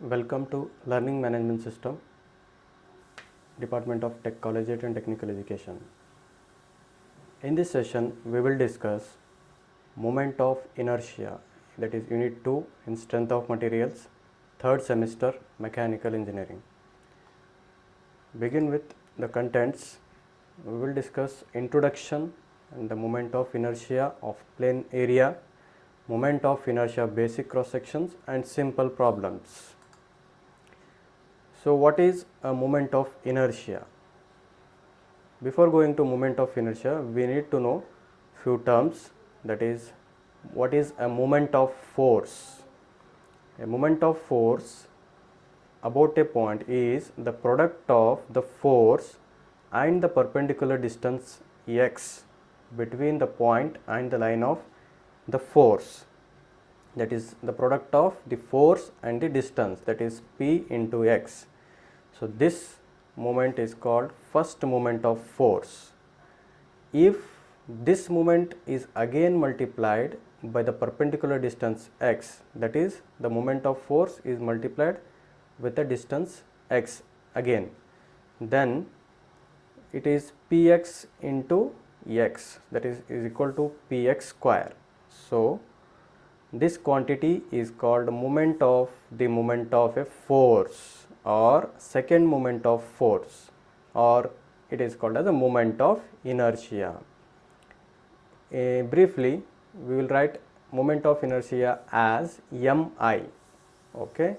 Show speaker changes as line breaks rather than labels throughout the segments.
Welcome to Learning Management System, Department of Tech Collegiate and Technical Education. In this session, we will discuss moment of inertia, that is Unit 2 in Strength of Materials, 3rd semester Mechanical Engineering. Begin with the contents. We will discuss introduction and the moment of inertia of plane area, moment of inertia of basic cross sections and simple problems. So, what is a moment of inertia? Before going to moment of inertia, we need to know few terms, that is, what is a moment of force? A moment of force about a point is the product of the force and the perpendicular distance x between the point and the line of the force, that is the product of the force and the distance, that is p into x. So, this moment is called first moment of force. If this moment is again multiplied by the perpendicular distance x, that is the moment of force is multiplied with the distance x again, then it is px into x, that is equal to px square. So, this quantity is called moment of a force or second moment of force, or it is called as a moment of inertia. Briefly, we will write moment of inertia as mi. Okay.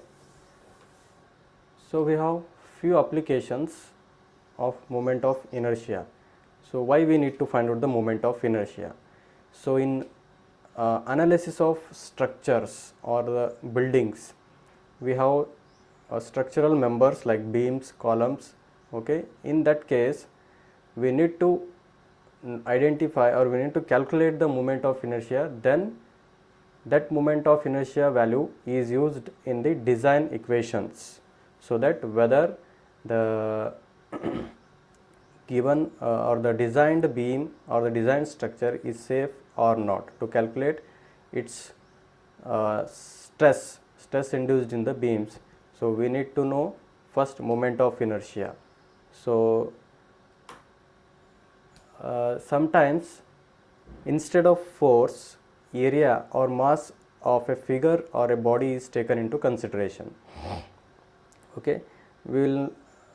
So, we have few applications of moment of inertia. So, why we need to find out the moment of inertia? So, in analysis of structures or the buildings, we have structural members like beams, columns. Okay. In that case, we need to identify or we need to calculate the moment of inertia, then that moment of inertia value is used in the design equations, so that whether the given or the designed beam or the designed structure is safe or not, to calculate its stress induced in the beams. So, we need to know first moment of inertia. So, sometimes instead of force, area or mass of a figure or a body is taken into consideration. Okay. We will,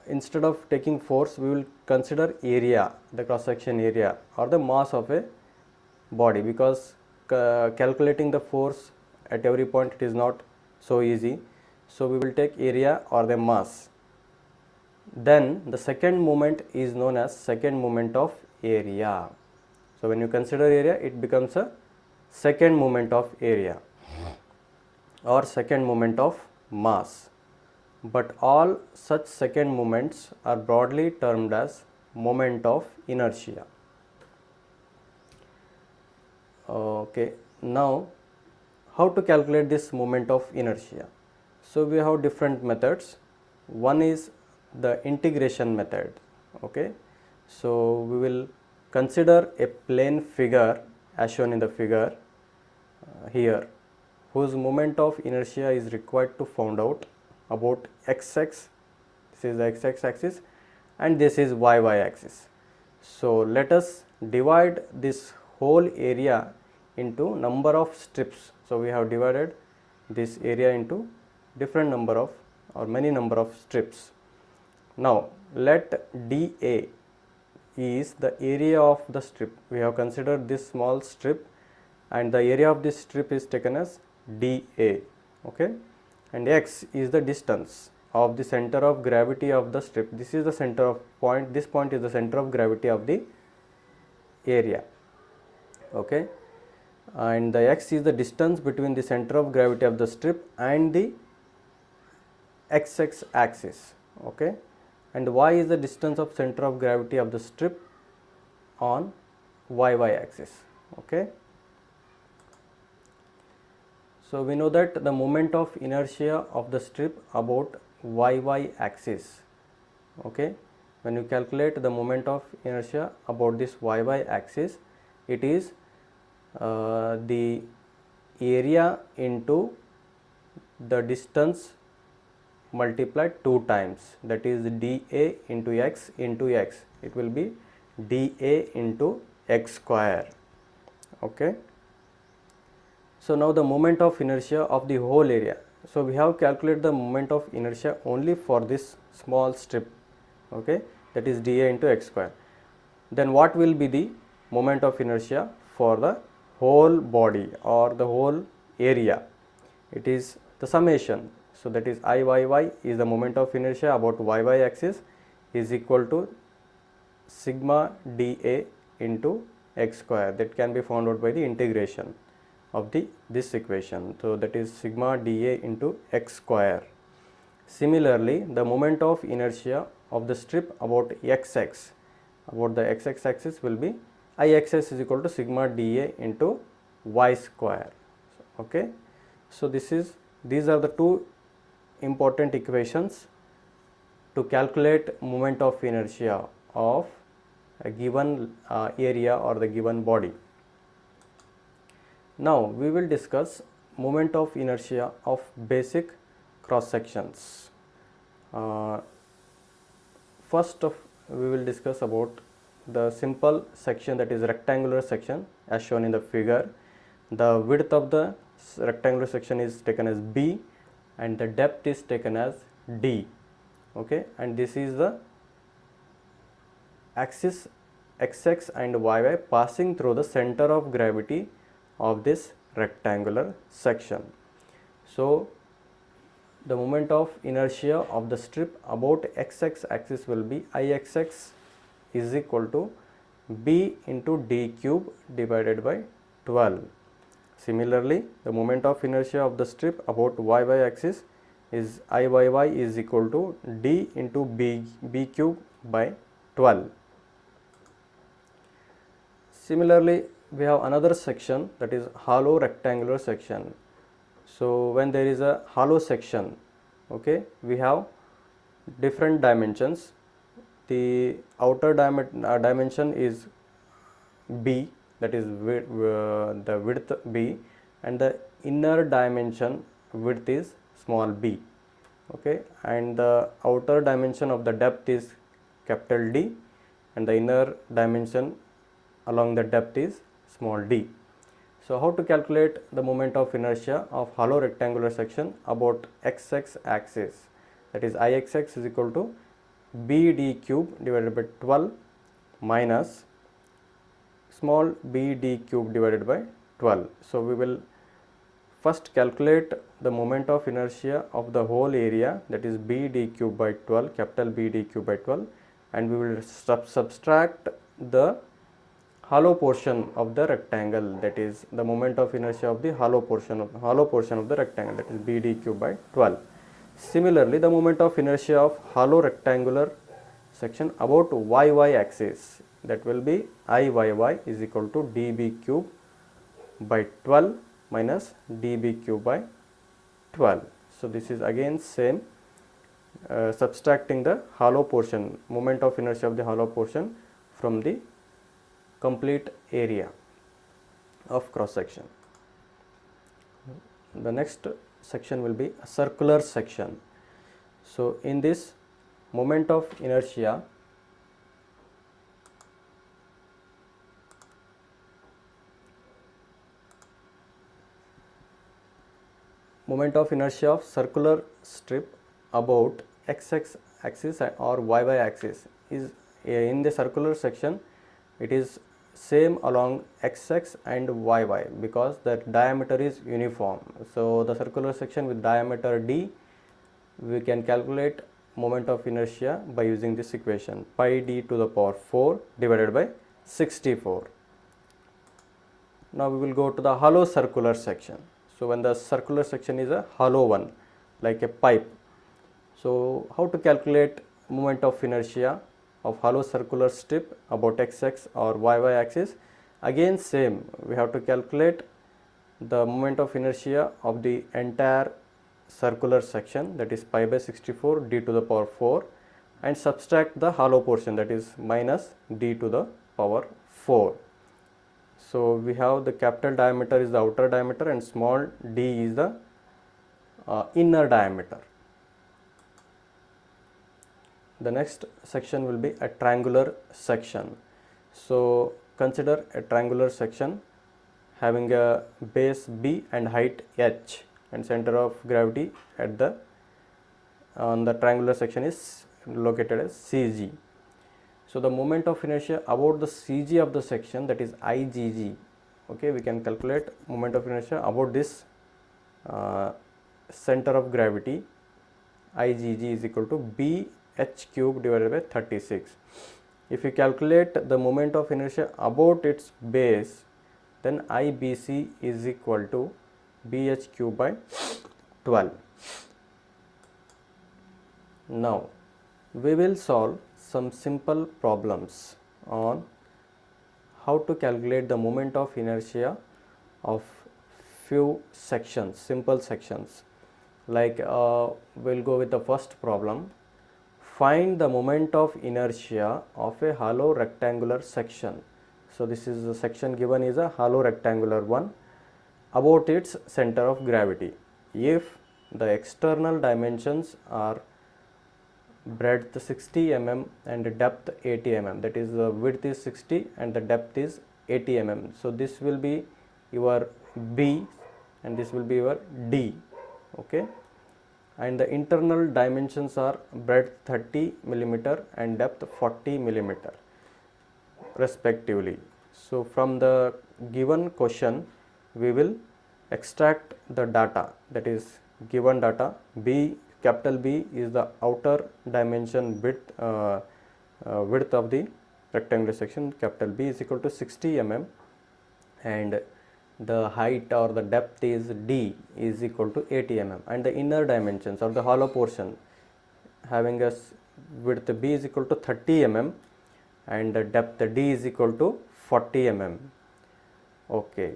instead of taking force, we will consider area, the cross section area or the mass of a body, because calculating the force at every point it is not so easy. So, we will take area or the mass. Then the second moment is known as second moment of area. So, when you consider area, it becomes a second moment of area or second moment of mass. But all such second moments are broadly termed as moment of inertia. Okay. Now, how to calculate this moment of inertia? So, we have different methods. One is the integration method. Okay. So, we will consider a plane figure as shown in the figure here, whose moment of inertia is required to find out about x-axis, this is the x-axis axis and this is y-y axis. So, let us divide this whole area into number of strips. So, we have divided this area into different number of or many number of strips. Now, let dA is the area of the strip. We have considered this small strip and the area of this strip is taken as dA. Okay. And x is the distance of the center of gravity of the strip. This is the center of point, this point is the center of gravity of the area. Okay. And the x is the distance between the center of gravity of the strip and the x-axis axis. Okay. And y is the distance of center of gravity of the strip on y-y axis. Okay. So, we know that the moment of inertia of the strip about y-y axis. Okay. When you calculate the moment of inertia about this y-y axis, it is the area into the distance multiplied 2 times, that is dA into x into x. It will be dA into x square. Okay. So now the moment of inertia of the whole area. So we have calculated the moment of inertia only for this small strip, okay, that is dA into x square. Then what will be the moment of inertia for the whole body or the whole area? It is the summation. So that is Iyy is the moment of inertia about yy axis is equal to sigma dA into x square. That can be found out by the integration of this equation. So that is sigma dA into x square. Similarly, the moment of inertia of the strip about xx, about the xx axis will be Ixx is equal to sigma dA into y square. Okay. So these are the two important equations to calculate moment of inertia of a given area or the given body. Now we will discuss moment of inertia of basic cross sections. First we will discuss about the simple section, that is rectangular section as shown in the figure. The width of the rectangular section is taken as B and the depth is taken as D. Okay, and this is the axis xx and yy passing through the center of gravity of this rectangular section. So the moment of inertia of the strip about xx axis will be Ixx is equal to B into D cube divided by 12. Similarly, the moment of inertia of the strip about yy axis is Iyy is equal to D into B cube by 12. Similarly, we have another section, that is hollow rectangular section. So when there is a hollow section, okay, we have different dimensions. The outer dimension is B, that is the width B, and the inner dimension width is small b. Okay, and the outer dimension of the depth is capital D and the inner dimension along the depth is small d. So how to calculate the moment of inertia of hollow rectangular section about xx axis? That is Ixx is equal to BD cube divided by 12 minus small bd cube divided by 12. So we will first calculate the moment of inertia of the whole area, that is bd cube by 12, capital BD cube by 12, and we will subtract the hollow portion of the rectangle, that is the moment of inertia of the hollow portion of the rectangle, that is BD cube by 12. Similarly, the moment of inertia of hollow rectangular section about yy axis, that will be Iyy is equal to dB cube by 12 minus dB cube by 12. So this is again same, subtracting the hollow portion, moment of inertia of the hollow portion from the complete area of cross section. The next section will be a circular section. So in this moment of inertia, of circular strip about xx axis or yy axis is in the circular section, it is same along xx and yy because the diameter is uniform. So the circular section with diameter d, we can calculate moment of inertia by using this equation, pi d to the power 4 divided by 64. Now we will go to the hollow circular section. So when the circular section is a hollow one, like a pipe, so how to calculate moment of inertia of hollow circular strip about xx or yy axis? Again same, we have to calculate the moment of inertia of the entire circular section, that is pi by 64 d to the power 4, and subtract the hollow portion, that is minus d to the power 4. So we have the capital diameter is the outer diameter and small d is the inner diameter. the next section will be a triangular section. So consider a triangular section having a base B and height h and center of gravity at the on the triangular section is located as CG. So the moment of inertia about the CG of the section, that is IgG. Okay, we can calculate moment of inertia about this center of gravity. IgG is equal to BH cube divided by 36. If you calculate the moment of inertia about its base, then IBC is equal to BH cube by 12. Now we will solve some simple problems on how to calculate the moment of inertia of few sections, simple sections. Like we'll go with the first problem. Find the moment of inertia of a hollow rectangular section. So this is the section given is a hollow rectangular one about its center of gravity. If the external dimensions are breadth 60 mm and depth 80 mm, that is the width is 60 and the depth is 80 mm. So this will be your B and this will be your D. Okay, and the internal dimensions are breadth 30 millimeter and depth 40 millimeter respectively. So from the given question we will extract the data, that is given data. B, capital B is the outer dimension width of the rectangular section. Capital B is equal to 60 mm and the height or the depth is D is equal to 80 mm, and the inner dimensions of the hollow portion having a width B is equal to 30 mm and the depth D is equal to 40 mm. Okay,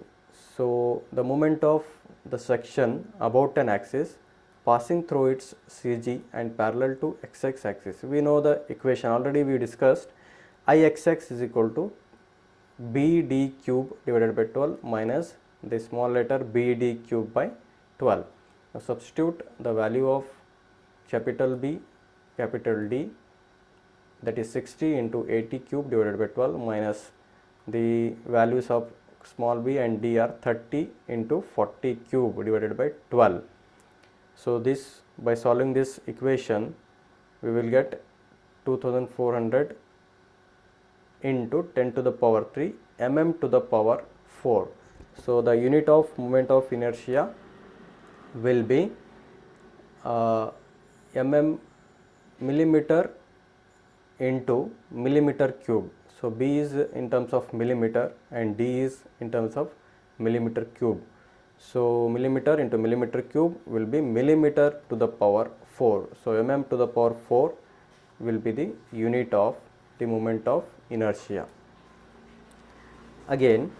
so the moment of the section about an axis passing through its CG and parallel to XX axis. We know the equation already we discussed. Ixx is equal to BD cube divided by 12 minus the small letter BD cube by 12. Now substitute the value of capital B, capital D, that is 60 into 80 cube divided by 12 minus the values of small b and d are 30 into 40 cube divided by 12. So this, by solving this equation, we will get 2400 into 10 to the power 3 mm to the power 4. So the unit of moment of inertia will be millimeter into millimeter cube. So B is in terms of millimeter and D is in terms of millimeter cube. So millimeter into millimeter cube will be millimeter to the power 4. So mm to the power 4 will be the unit of the moment of inertia. Again,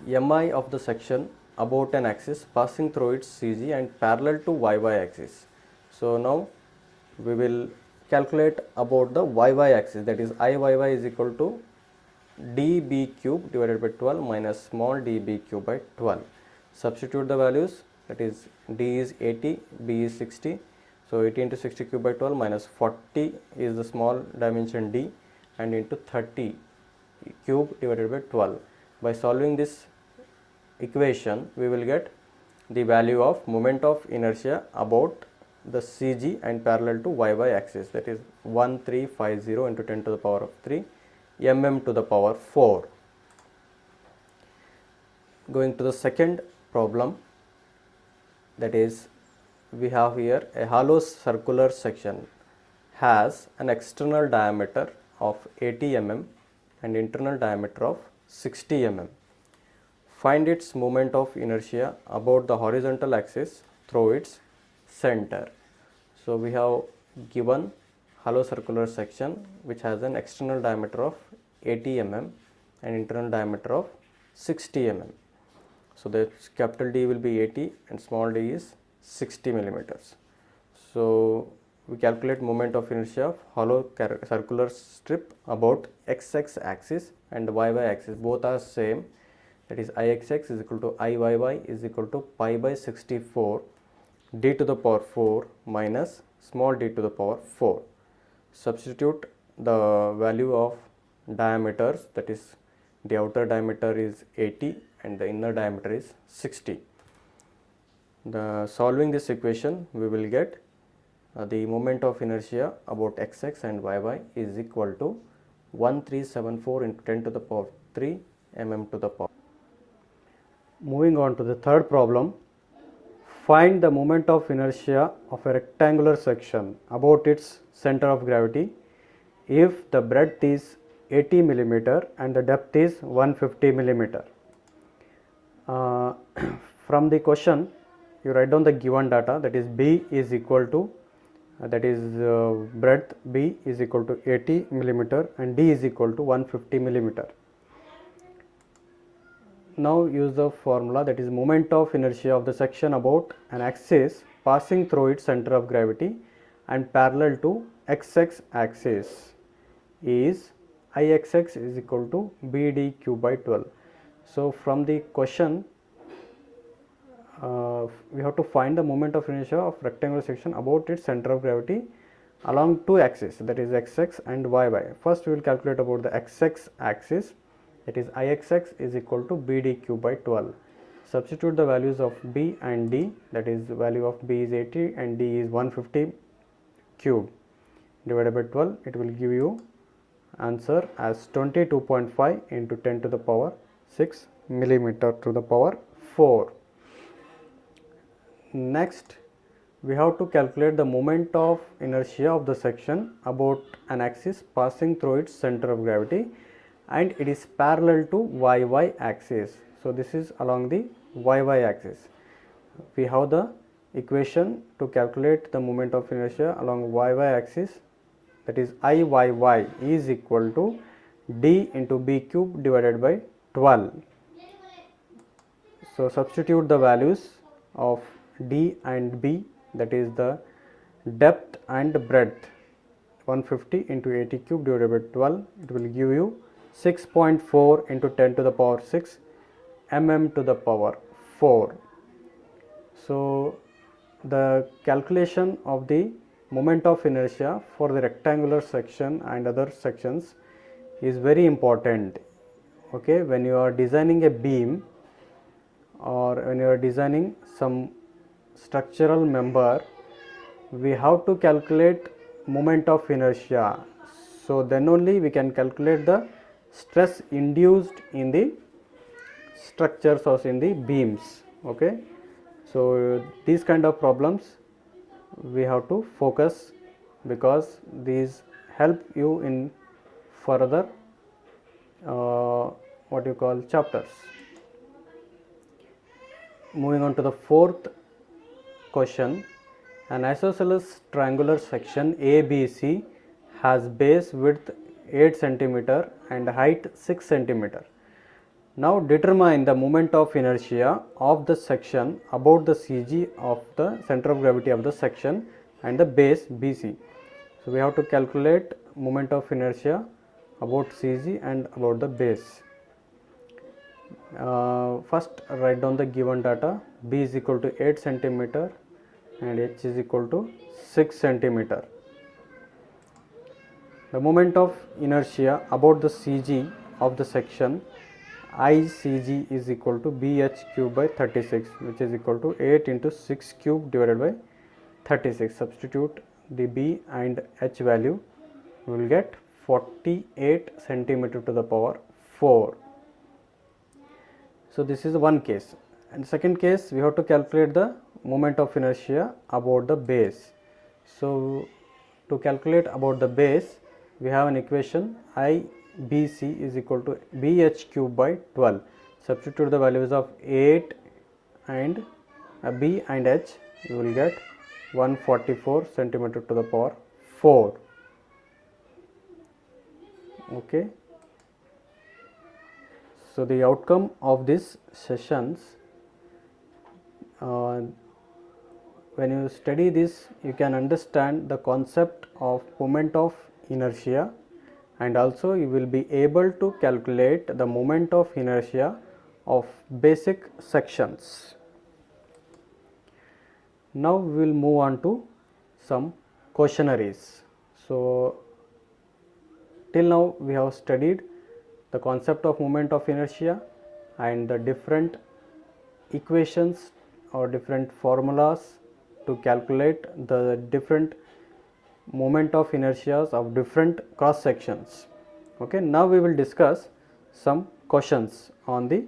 mi of the section about an axis passing through its CG and parallel to YY axis. So now we will calculate about the YY axis, that is Iyy is equal to dB cube divided by 12 minus small dB cube by 12. Substitute the values, that is D is 80, B is 60. So 80 into 60 cube by 12 minus 40 is the small dimension D and into 30 cube divided by 12. By solving this equation, we will get the value of moment of inertia about the CG and parallel to YY axis, that is 1350 into 10 to the power of 3 mm to the power 4. Going to the second problem, that is we have here a hollow circular section has an external diameter of 80 mm and internal diameter of 60 mm. Find its moment of inertia about the horizontal axis through its center. So we have given hollow circular section which has an external diameter of 80 mm and internal diameter of 60 mm. So the capital D will be 80 and small d is 60 millimeters. So we calculate moment of inertia of hollow circular strip about XX axis and YY axis, both are same, that is Ixx is equal to Iyy is equal to pi by 64 d to the power 4 minus small d to the power 4. Substitute the value of diameters, that is the outer diameter is 80 and the inner diameter is 60. Solving this equation, we will get the moment of inertia about xx and yy is equal to 1374 into 10 to the power 3 mm to the power. Moving on to the third problem, find the moment of inertia of a rectangular section about its center of gravity if the breadth is 80 millimeter and the depth is 150 millimeter. From the question, you write down the given data, that is b is equal to breadth b is equal to 80 millimeter and d is equal to 150 millimeter. Now use the formula, that is moment of inertia of the section about an axis passing through its center of gravity and parallel to xx axis is Ixx is equal to bdq by 12. So from the question, we have to find the moment of inertia of rectangular section about its center of gravity along two axes, that is xx and yy. First we will calculate about the xx axis, that is Ixx is equal to bdq by 12. Substitute the values of b and d, that is value of b is 80 and d is 150 cube divided by 12, it will give you answer as 22.5 into 10 to the power 6 millimeter to the power 4. Next, we have to calculate the moment of inertia of the section about an axis passing through its center of gravity and it is parallel to yy axis. So this is along the yy axis. We have the equation to calculate the moment of inertia along yy axis, that is Iyy is equal to d into b cube divided by 12. So substitute the values of d and b, that is the depth and breadth, 150 into 80 cube divided by 12, it will give you 6.4 into 10 to the power 6 mm to the power 4. So the calculation of the moment of inertia for the rectangular section and other sections is very important. Okay, when you are designing a beam or when you are designing some structural member, we have to calculate moment of inertia. So then only we can calculate the stress induced in the structures or in the beams. Okay, so these kind of problems we have to focus because these help you in further what you call chapters. Moving on to the fourth question, an isosceles triangular section ABC has base width 8 cm and height 6 cm. Now determine the moment of inertia of the section about the CG of the center of gravity of the section and the base BC. So we have to calculate moment of inertia about CG and about the base. First write down the given data, B is equal to 8 cm and H is equal to 6 cm. The moment of inertia about the CG of the section ICG is equal to BH cube by 36, which is equal to 8 into 6 cube divided by 36. Substitute the B and H value, we will get 48 centimeter to the power 4. So this is one case. And second case, we have to calculate the moment of inertia about the base. So to calculate about the base, we have an equation IBC is equal to BH cube by 12. Substitute the values of 8 and B and H, you will get 144 centimeter to the power 4. Okay. So the outcome of these sessions, when you study this, you can understand the concept of moment of inertia, and also you will be able to calculate the moment of inertia of basic sections. Now we will move on to some questionnaires. So till now we have studied the concept of moment of inertia and the different equations or different formulas to calculate the different moment of inertias of different cross sections. Okay, now we will discuss some questions on the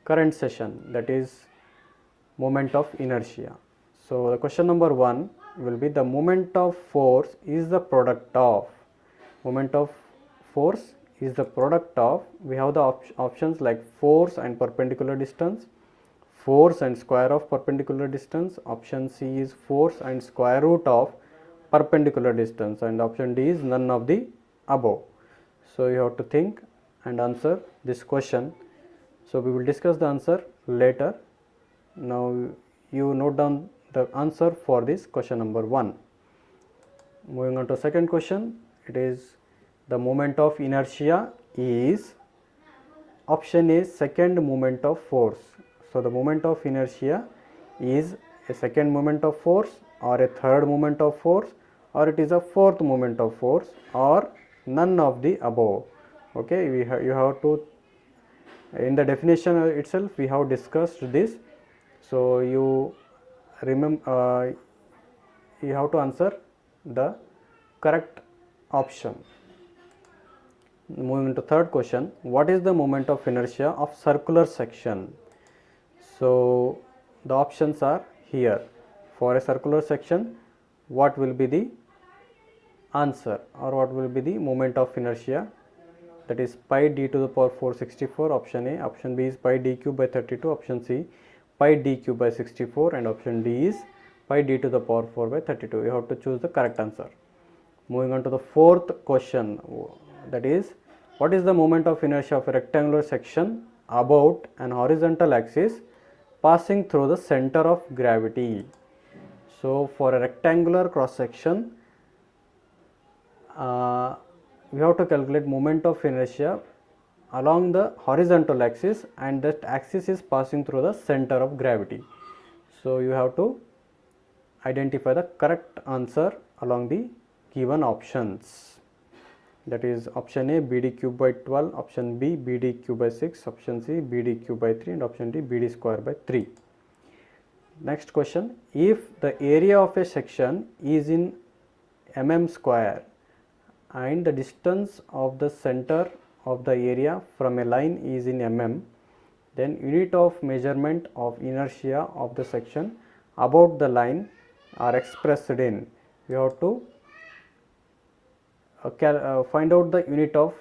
current session, that is moment of inertia. So the question number 1 will be, the moment of force is the product of, moment of force is the product of, we have the options like force and perpendicular distance, force and square of perpendicular distance, option C is force and square root of perpendicular distance, and option D is none of the above. So you have to think and answer this question. So we will discuss the answer later. Now you note down the answer for this question number 1. Moving on to second question, it is, the moment of inertia is, option A, second moment of force. So the moment of inertia is a second moment of force, or a third moment of force, or it is a fourth moment of force, or none of the above. Okay, you have to, in the definition itself we have discussed this. So you remember, you have to answer the correct option. Moving to third question, what is the moment of inertia of circular section? So the options are here. For a circular section, what will be the answer, or what will be the moment of inertia? That is pi d to the power 464, option A. Option B is pi d cube by 32, option C pi d cube by 64, and option D is pi d to the power 4 by 32. You have to choose the correct answer. Moving on to the fourth question, that is, what is the moment of inertia of a rectangular section about an horizontal axis passing through the center of gravity? So for a rectangular cross section, we have to calculate moment of inertia along the horizontal axis, and that axis is passing through the center of gravity. So you have to identify the correct answer along the given options. That is option A, bd cube by 12, option B, bd cube by 6, option C, bd cube by 3, and option D, bd square by 3. Next question, if the area of a section is in mm square and the distance of the center of the area from a line is in mm, then unit of measurement of inertia of the section about the line are expressed in, we have to find out the unit of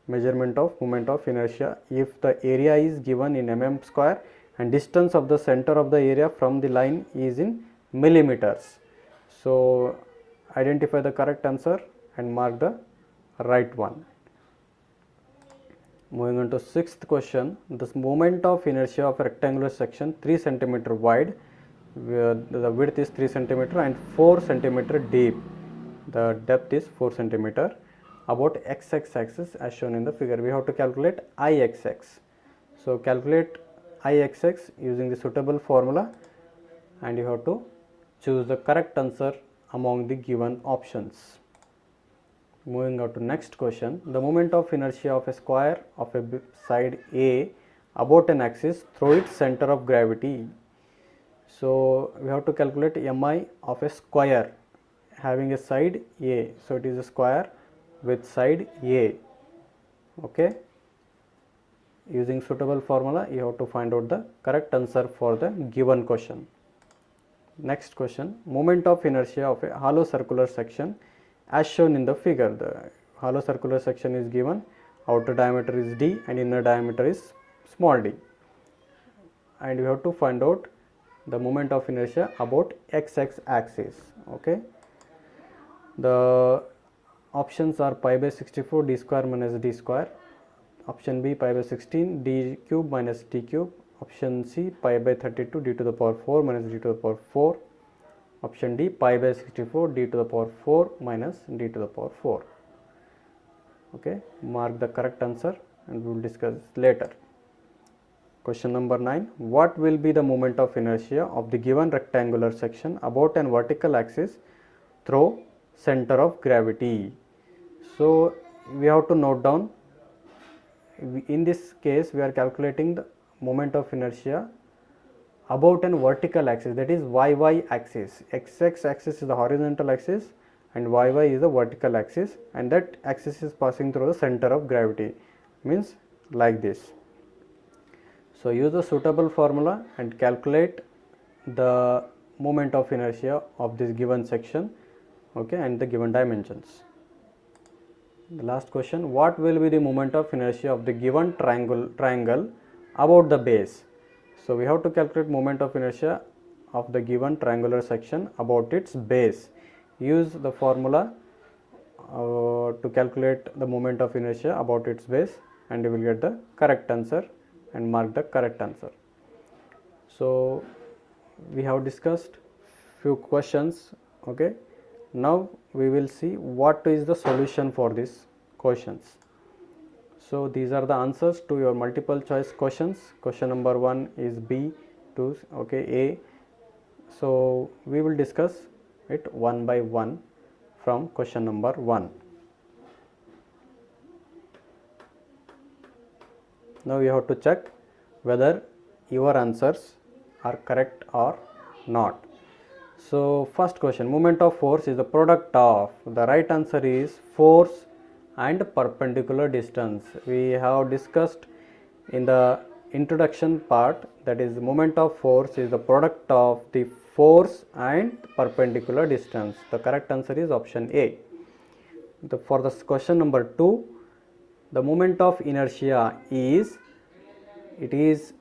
measurement of moment of inertia if the area is given in mm square and distance of the center of the area from the line is in millimeters. So identify the correct answer and mark the right one. Moving on to sixth question, the moment of inertia of a rectangular section 3 cm wide, where the width is 3 cm and 4 cm deep, the depth is 4 cm, about x-axis as shown in the figure. We have to calculate Ixx. So calculate Ixx using the suitable formula, and you have to choose the correct answer among the given options. Moving on to next question, the moment of inertia of a square of a side A about an axis through its center of gravity. So we have to calculate mi of a square having a side A. So it is a square with side A. Okay, using suitable formula you have to find out the correct answer for the given question. Next question, moment of inertia of a hollow circular section as shown in the figure. The hollow circular section is given, outer diameter is d and inner diameter is small d, and you have to find out the moment of inertia about x-axis axis. Okay, the options are pi by 64, d square minus d square, option B pi by 16, d cube minus d cube, option C pi by 32, d to the power 4 minus d to the power 4, option D pi by 64, d to the power 4 minus d to the power 4. Okay, mark the correct answer and we will discuss later. Question number 9, what will be the moment of inertia of the given rectangular section about an vertical axis through center of gravity. So we have to note down, in this case we are calculating the moment of inertia about an vertical axis, that is y axis. X axis is the horizontal axis and y is the vertical axis, and that axis is passing through the center of gravity, means like this. So use the suitable formula and calculate the moment of inertia of this given section, okay, and the given dimensions. The last question, what will be the moment of inertia of the given triangle about the base? So we have to calculate moment of inertia of the given triangular section about its base. Use the formula to calculate the moment of inertia about its base, and you will get the correct answer and mark the correct answer. So we have discussed few questions, okay. Now we will see what is the solution for these questions. So these are the answers to your multiple choice questions. Question number 1 is B, 2, okay, A. So we will discuss it one by one from question number 1. Now you have to check whether your answers are correct or not. So first question, moment of force is the product of, the right answer is force and perpendicular distance. We have discussed in the introduction part, that is moment of force is the product of the force and perpendicular distance. The correct answer is option A. For the question number 2, the moment of inertia is, it is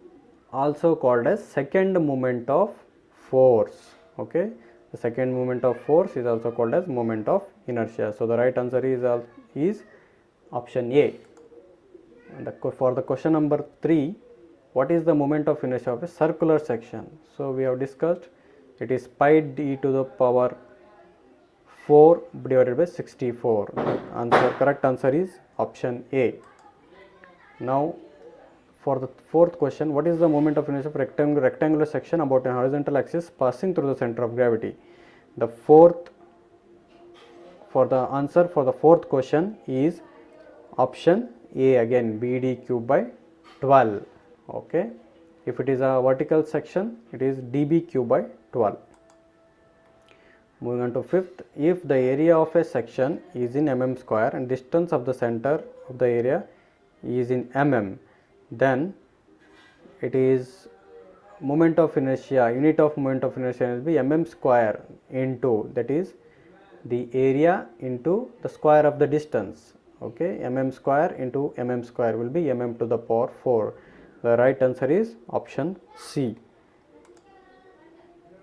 also called as second moment of force, okay. The second moment of force is also called as moment of inertia. So the right answer is option A. And for the question number 3, what is the moment of inertia of a circular section? So we have discussed, it is pi d to the power 4 divided by 64. The correct answer is option A. Now for the fourth question, what is the moment of inertia of rectangular section about a horizontal axis passing through the center of gravity? The answer for the fourth question is option A again, BD cube by 12, okay. If it is a vertical section, it is DB cube by 12. Moving on to fifth, if the area of a section is in mm square and distance of the center of the area is in mm, then it is moment of inertia, unit of moment of inertia will be mm square into, that is the area into the square of the distance, okay. Mm square into mm square will be mm to the power 4. The right answer is option C.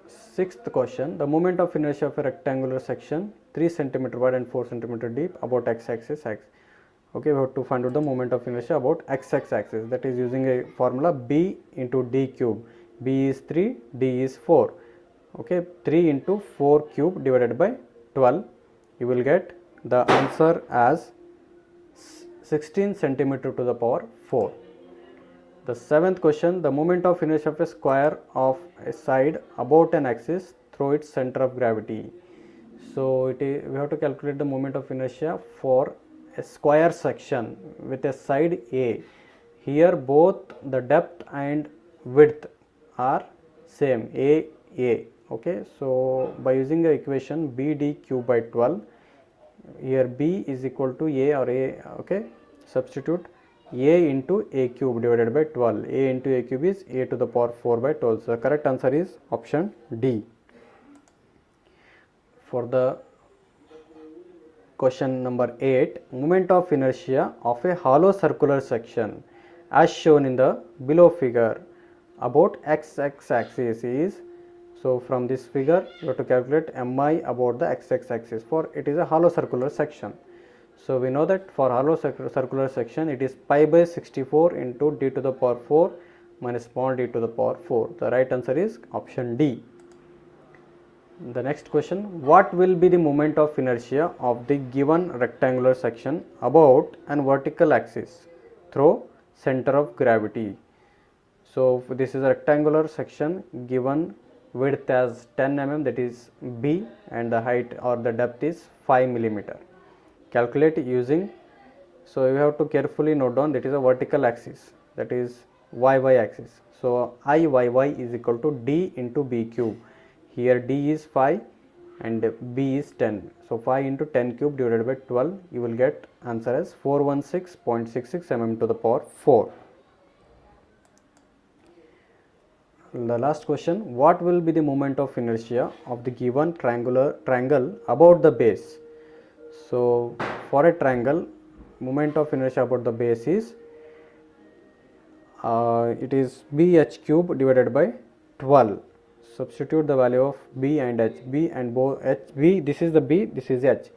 Sixth question, the moment of inertia of a rectangular section 3 cm wide and 4 cm deep about x-axis, okay. We have to find out the moment of inertia about x-axis, that is using a formula B into D cube. B is 3, D is 4, okay. 3 into 4 cube divided by 12, you will get the answer as 16 centimeter to the power 4. The seventh question, the moment of inertia of a square of a side about an axis through its center of gravity. So we have to calculate the moment of inertia for a square section with a side A. Here both the depth and width are same, A, okay. So by using the equation BD cube by 12, here B is equal to A or A, okay. Substitute A into A cube divided by 12. A into A cube is A to the power 4 by 12. So the correct answer is option D. For the question number 8, moment of inertia of a hollow circular section as shown in the below figure about x-axis is, so from this figure you have to calculate mi about the x-axis, for it is a hollow circular section. So we know that for hollow circular section it is pi by 64 into d to the power 4 minus small d to the power 4. The right answer is option D. The next question, what will be the moment of inertia of the given rectangular section about an vertical axis through center of gravity? So this is a rectangular section given width as 10 mm, that is B, and the height or the depth is 5 millimeter. Calculate using, so you have to carefully note down, that is a vertical axis, that is y axis. So Iyy is equal to D into B cube. Here D is 5 and B is 10. So 5 into 10 cube divided by 12, you will get answer as 416.66 mm to the power 4. The last question, what will be the moment of inertia of the given triangle about the base? So for a triangle, moment of inertia about the base is it is BH cube divided by 12. Substitute the value of B and H. B and both H, B, this is the B, this is H.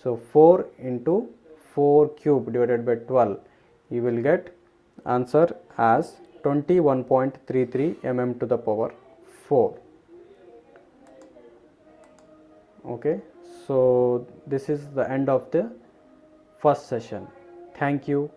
So 4 into 4 cube divided by 12, you will get answer as 21.33 mm to the power 4. Okay, so this is the end of the first session. Thank you.